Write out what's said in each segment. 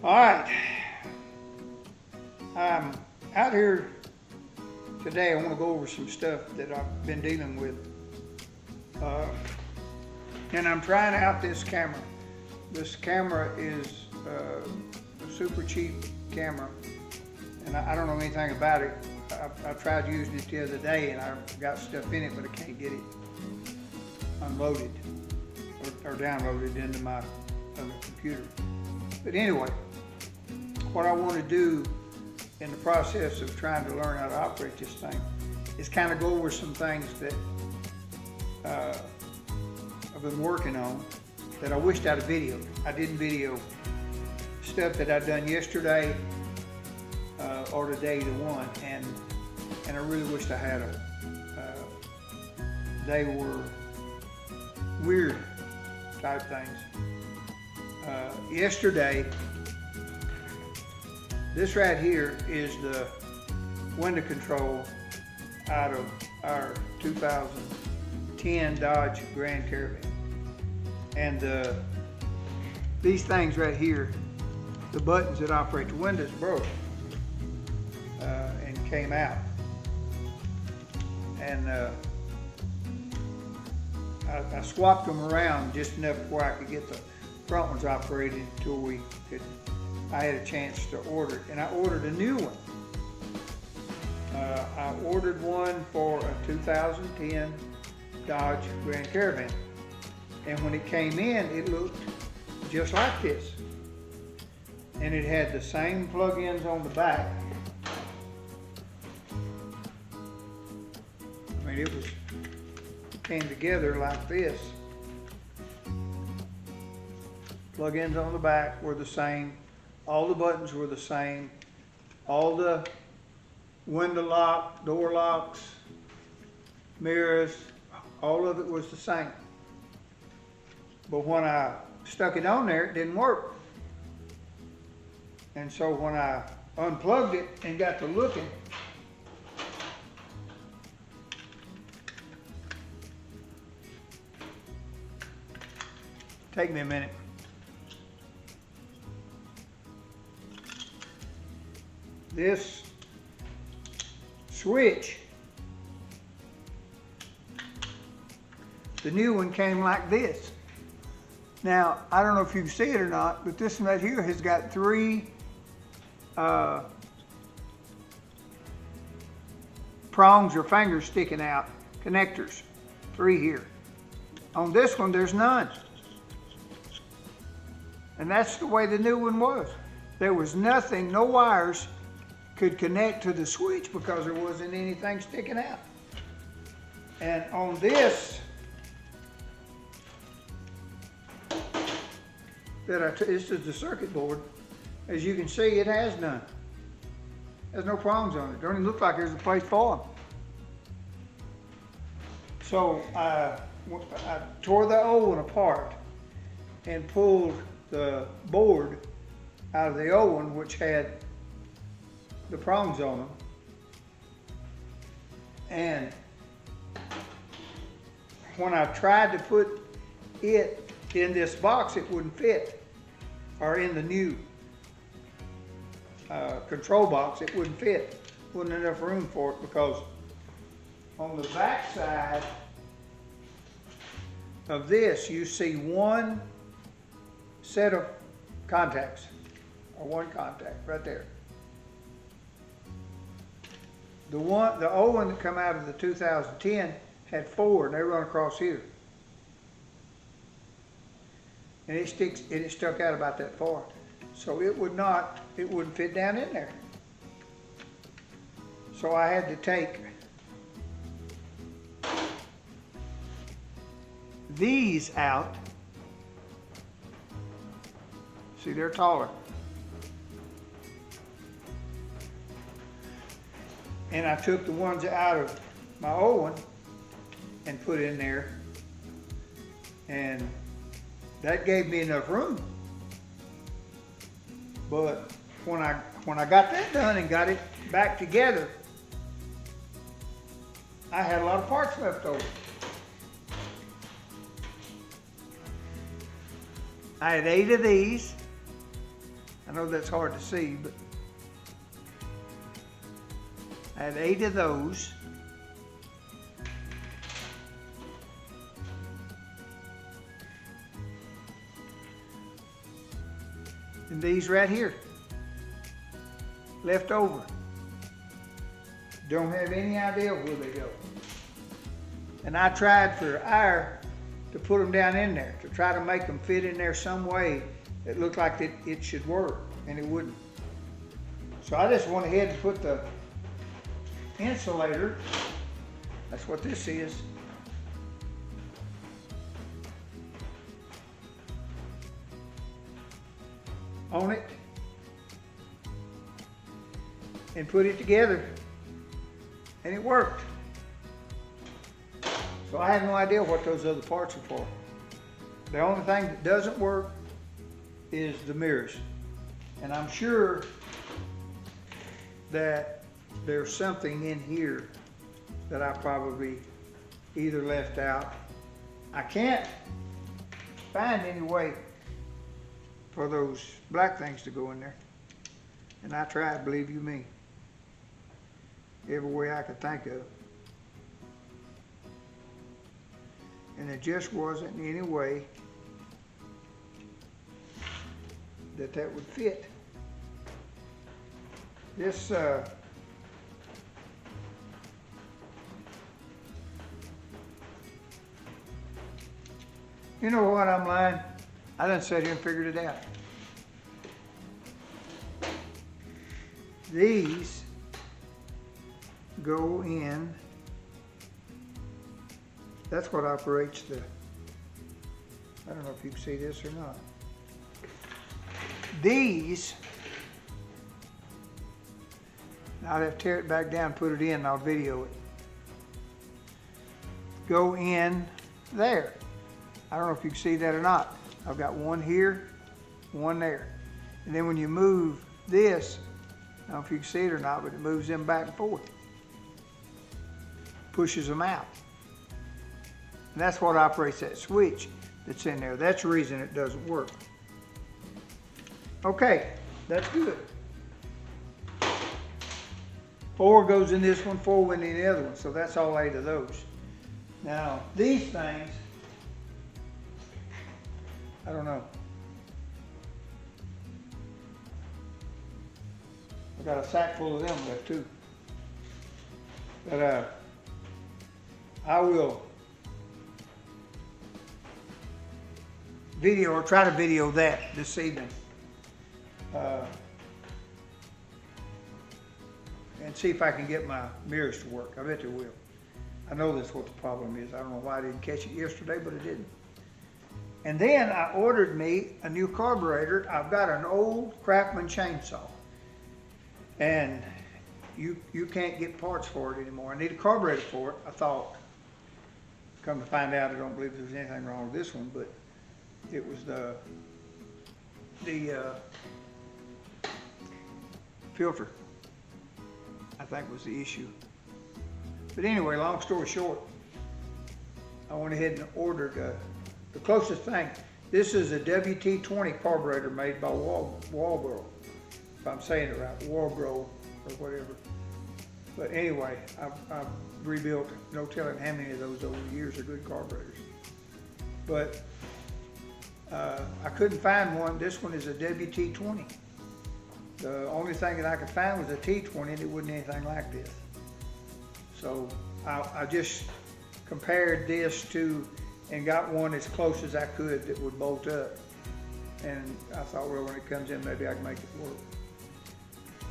All right, I'm out here today. I want to go over some stuff that I've been dealing with. Uh, and I'm trying out this camera. This camera is a super cheap camera, and I don't know anything about it. I tried using it the other day, and I got stuff in it, but I can't get it unloaded or downloaded into my other computer. But anyway, what I want to do in the process of trying to learn how to operate this thing is kind of go over some things that I've been working on that I wished I'd have videoed. I didn't video stuff that I'd done yesterday or today, the one, and I really wished I had them. They were weird type things. Yesterday, this right here is the window control out of our 2010 Dodge Grand Caravan. And these things right here, the buttons that operate the windows broke and came out. And I swapped them around just enough where I could get the front ones operated until I had a chance to order it. And I ordered a new one. I ordered one for a 2010 Dodge Grand Caravan. And when it came in, it looked just like this. And it had the same plug-ins on the back. I mean, it came together like this. Plug-ins on the back were the same. All the buttons were the same. All the window lock, door locks, mirrors, all of it was the same. But when I stuck it on there, it didn't work. And so when I unplugged it and got to looking, take me a minute. This switch, the new one came like this. Now, I don't know if you can see it or not, but this one right here has got three prongs or fingers sticking out, connectors, three here. On this one, there's none. And that's the way the new one was. There was nothing, no wires could connect to the switch because there wasn't anything sticking out. And on this, this is the circuit board. As you can see, it has none. There's no prongs on it. Don't even look like there's a place for them. So I tore the old one apart and pulled the board out of the old one, which had the prongs on them. And when I tried to put it in this box, it wouldn't fit, or in the new control box, it wouldn't fit. Wasn't enough room for it, because on the back side of this, you see one set of contacts, or one contact right there. The old one that come out of the 2010 had four, and they run across here. And it stuck out about that far. So it wouldn't fit down in there. So I had to take these out. See, they're taller. And I took the ones out of my old one and put in there, and that gave me enough room. But when I got that done and got it back together, I had a lot of parts left over. I had 8 of these, I know that's hard to see, but I had 8 of those. And these right here, left over. Don't have any idea where they go. And I tried for hour to put them down in there, to try to make them fit in there some way that looked like it should work, and it wouldn't. So I just went ahead and put the insulator, that's what this is, on it, and put it together, and it worked. So I have no idea what those other parts are for. The only thing that doesn't work is the mirrors. And I'm sure that there's something in here that I probably either left out. I can't find any way for those black things to go in there. And I tried, believe you me, every way I could think of. And it just wasn't any way that would fit. This you know what, I'm lying. I done sat here and figured it out. These go in, that's what operates the, I don't know if you can see this or not. These, I'll have to tear it back down, put it in, and I'll video it. Go in there. I don't know if you can see that or not. I've got one here, one there. And then when you move this, I don't know if you can see it or not, but it moves them back and forth. Pushes them out. And that's what operates that switch that's in there. That's the reason it doesn't work. Okay, that's good. 4 goes in this one, 4 went in the other one, so that's all 8 of those. Now, these things, I don't know. I got a sack full of them left too. But I will video or try to video that this evening. And see if I can get my mirrors to work. I bet they will. I know that's what the problem is. I don't know why I didn't catch it yesterday, but I didn't. And then I ordered me a new carburetor. I've got an old Craftsman chainsaw. And you can't get parts for it anymore. I need a carburetor for it, I thought. Come to find out, I don't believe there's anything wrong with this one, but it was the filter, I think, was the issue. But anyway, long story short, I went ahead and ordered the closest thing. This is a WT-20 carburetor made by Walbro, if I'm saying it right, Walbro or whatever. But anyway, I've rebuilt no telling how many of those over the years are good carburetors. But I couldn't find one. This one is a WT-20. The only thing that I could find was a T20, and it wasn't anything like this. So I just compared this to and got one as close as I could that would bolt up. And I thought, well, when it comes in, maybe I can make it work.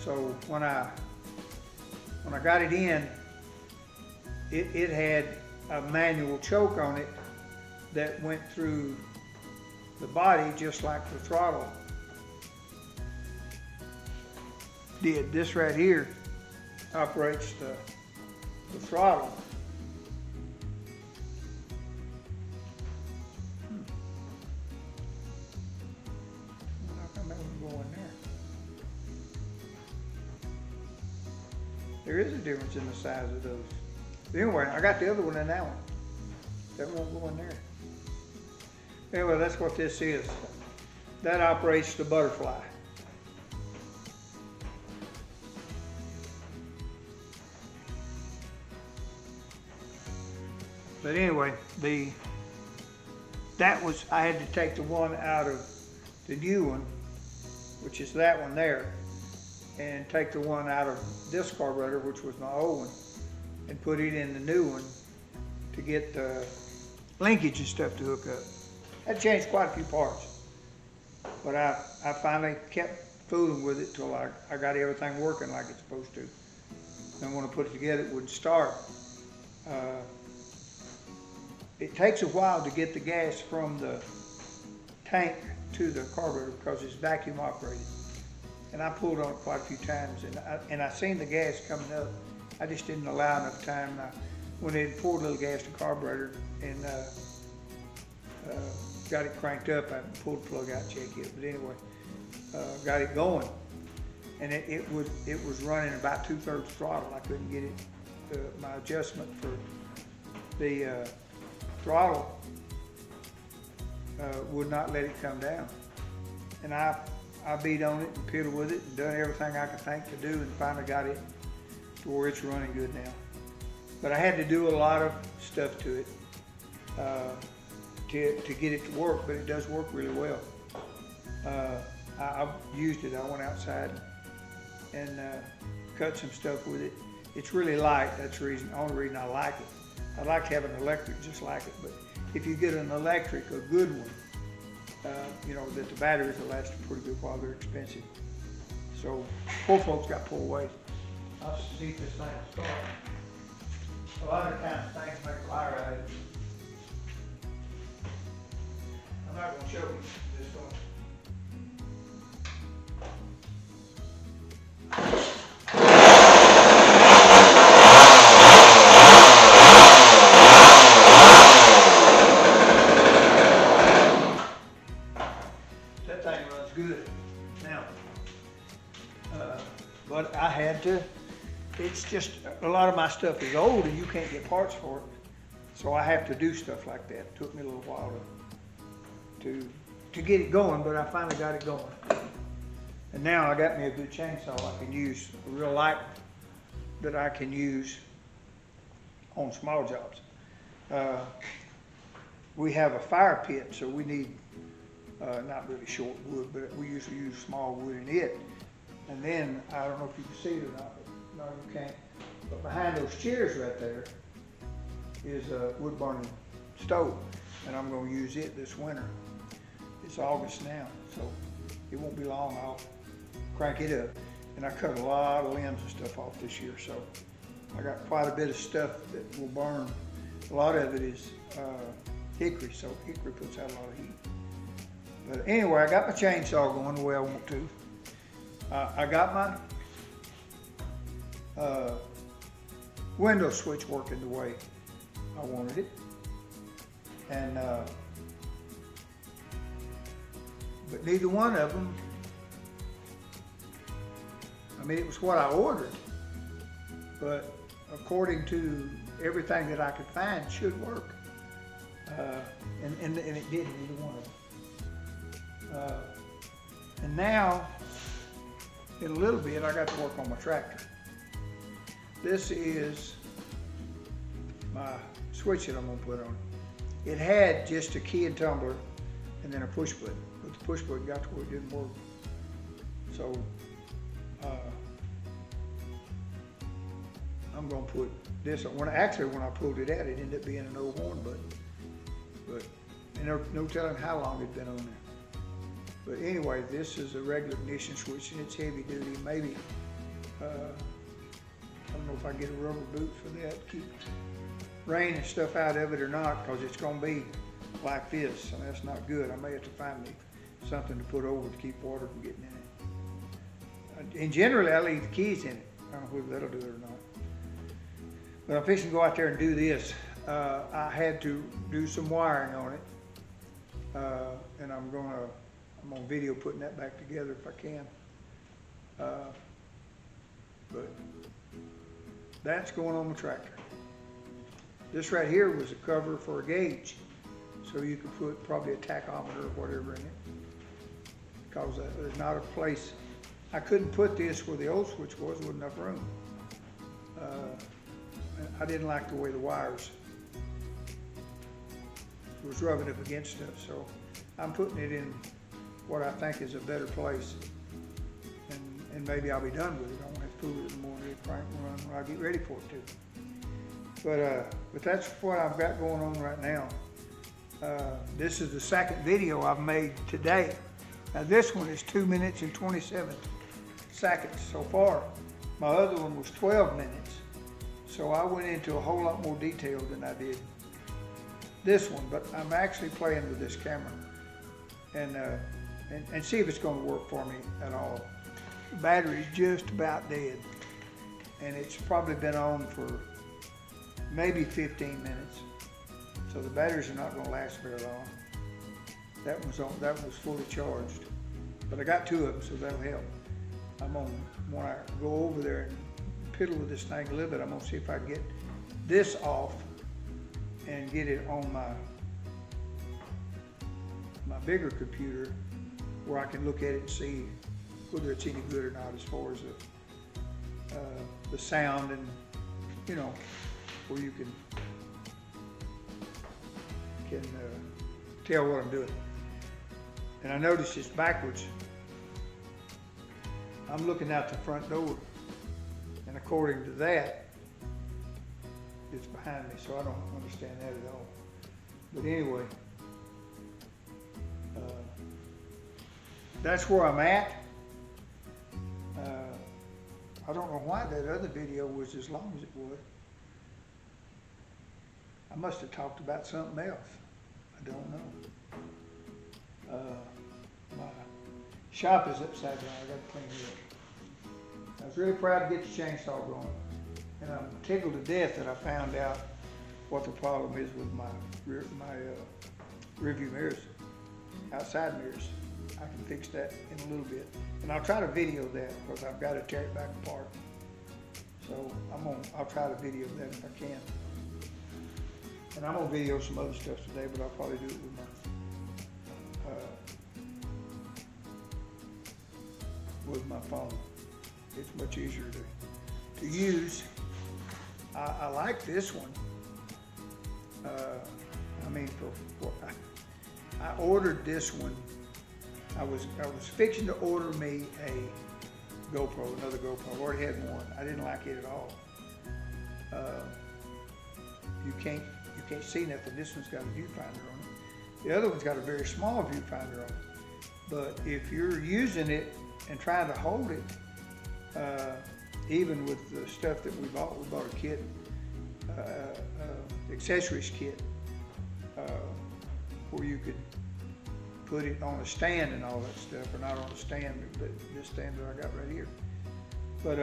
So when I got it in, it had a manual choke on it that went through the body just like the throttle did. This right here operates the throttle. How come that wouldn't go in there? There is a difference in the size of those. Anyway, I got the other one in that one. That won't go in there. Anyway, that's what this is. That operates the butterfly. But anyway, I had to take the one out of the new one, which is that one there, and take the one out of this carburetor, which was my old one, and put it in the new one to get the linkage and stuff to hook up. That changed quite a few parts, but I finally kept fooling with it till I got everything working like it's supposed to. And when I put it together, it wouldn't start. It takes a while to get the gas from the tank to the carburetor because it's vacuum operated. And I pulled on it quite a few times, and I seen the gas coming up. I just didn't allow enough time. I went in and poured a little gas to the carburetor and got it cranked up. I pulled the plug out, check it. But anyway, got it going, and it was running about 2/3 throttle. I couldn't get it. My adjustment for the throttle would not let it come down, and I beat on it and piddled with it and done everything I could think to do, and finally got it to where it's running good now. But I had to do a lot of stuff to it to get it to work, but it does work really well. I used it. I went outside and cut some stuff with it. It's really light. That's the only reason I like it. I'd like to have an electric just like it, but if you get an electric, a good one, you know, that the batteries will last a pretty good while, they're expensive. So poor folks got poor ways. I'll see if this thing will start. A lot of times things make a liar out of it. I'm not going to show you this one. Good now, but I had to. It's just a lot of my stuff is old and you can't get parts for it, so I have to do stuff like that. It took me a little while to get it going, but I finally got it going. And now I got me a good chainsaw I can use, a real light that I can use on small jobs. We have a fire pit, so we need not really short wood, but we usually use small wood in it. And then, I don't know if you can see it or not, but no, you can't. But behind those chairs right there is a wood burning stove, and I'm going to use it this winter. It's August now, so it won't be long. I'll crank it up. And I cut a lot of limbs and stuff off this year, so I got quite a bit of stuff that will burn. A lot of it is hickory, so hickory puts out a lot of heat. But anyway, I got my chainsaw going the way I want to. I got my window switch working the way I wanted it. And but neither one of them, I mean, it was what I ordered, but according to everything that I could find, should work. And it did, neither one of them. And now, in a little bit, I got to work on my tractor. This is my switch that I'm going to put on. It had just a key and tumbler and then a push button, but the push button got to where it didn't work. So I'm going to put this on. When I pulled it out, it ended up being an old horn button, but no telling how long it'd been on there. But anyway, this is a regular ignition switch, and it's heavy duty. Maybe, I don't know if I get a rubber boot for that, keep rain and stuff out of it or not, because it's going to be like this, and that's not good. I may have to find me something to put over to keep water from getting in it. And generally, I leave the keys in it. I don't know whether that'll do it or not. But I'm fixing to go out there and do this. I had to do some wiring on it, and I'm on video putting that back together if I can. But that's going on the tractor. This right here was a cover for a gauge, so you could put probably a tachometer or whatever in it, because there's not a place. I couldn't put this where the old switch was, there wasn't enough room. I didn't like the way the wires was rubbing up against stuff. So I'm putting it in what I think is a better place. And maybe I'll be done with it. I won't have to fool it anymore. Let it crank and run when I get ready for it to. But that's what I've got going on right now. This is the second video I've made today. Now this one is 2 minutes and 27 seconds so far. My other one was 12 minutes. So I went into a whole lot more detail than I did this one, but I'm actually playing with this camera and see if it's going to work for me at all. The battery's just about dead, and it's probably been on for maybe 15 minutes. So the batteries are not going to last very long. That was fully charged, but I got 2 of them, so that'll help. When I go over there and piddle with this thing a little bit, I'm gonna see if I can get this off and get it on my bigger computer where I can look at it and see whether it's any good or not as far as the sound, and you know, where you can tell what I'm doing. And I noticed it's backwards. I'm looking out the front door, and according to that, it's behind me, so I don't understand that at all. But anyway, that's where I'm at. I don't know why that other video was as long as it was. I must have talked about something else. I don't know. My shop is upside down. I got to clean it up. I was really proud to get the chainsaw going, and I'm tickled to death that I found out what the problem is with my rearview mirrors, outside mirrors. I can fix that in a little bit, and I'll try to video that because I've got to tear it back apart. So I'll try to video that if I can, and I'm gonna video some other stuff today, but I'll probably do it with my phone. It's much easier to use. I like this one. I mean, I ordered this one. I was fixing to order me a GoPro, another GoPro. I already had one. I didn't like it at all. You can't see nothing. This one's got a viewfinder on it. The other one's got a very small viewfinder on it. But if you're using it and trying to hold it, even with the stuff that we bought a kit, accessories kit, where you could put it on a stand and all that stuff, or not on a stand, but this stand that I got right here. But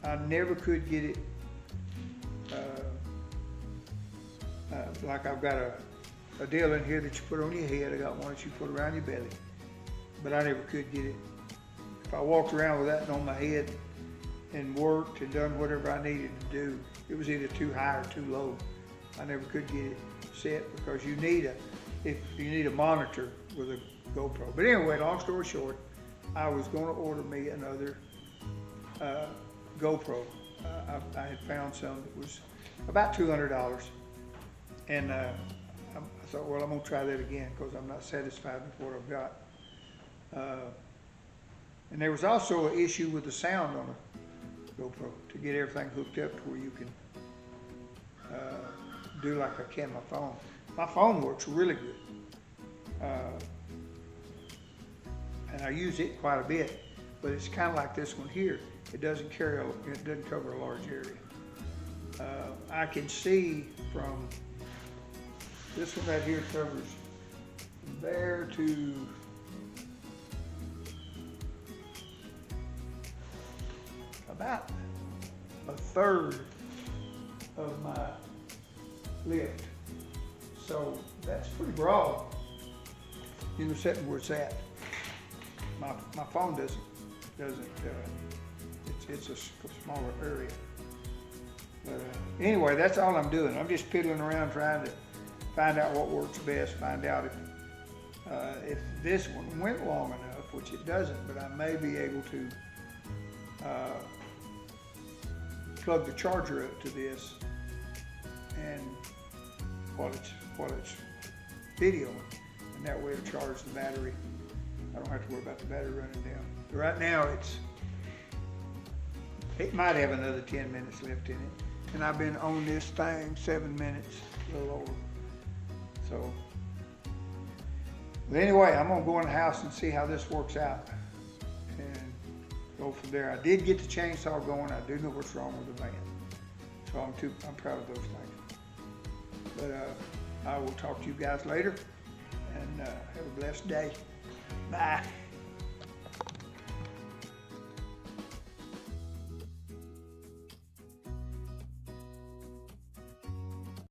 I never could get it, like I've got a deal in here that you put on your head. I got one that you put around your belly, but I never could get it. If I walked around with that on my head and worked and done whatever I needed to do, it was either too high or too low. I never could get it set because you need a monitor with a GoPro. But anyway, long story short, I was going to order me another GoPro. I had found some that was about $200, and I thought, well, I'm going to try that again because I'm not satisfied with what I've got. And there was also an issue with the sound on a GoPro to get everything hooked up to where you can do like I can my phone. My phone works really good, and I use it quite a bit. But it's kind of like this one here. It doesn't cover a large area. I can see from this one right here covers from there to about a third of my lift. So that's pretty broad, you know, sitting where it's at. My phone doesn't it's a smaller area. But anyway, that's all I'm doing. I'm just piddling around trying to find out what works best, find out if this one went long enough, which it doesn't, but I may be able to plug the charger up to this, and while it's video, and that way it'll charge the battery. I don't have to worry about the battery running down. But right now it might have another 10 minutes left in it. And I've been on this thing 7 minutes, a little over. So, but anyway, I'm gonna go in the house and see how this works out and go from there. I did get the chainsaw going. I do know what's wrong with the van. So I'm proud of those things. But I will talk to you guys later, and have a blessed day. Bye.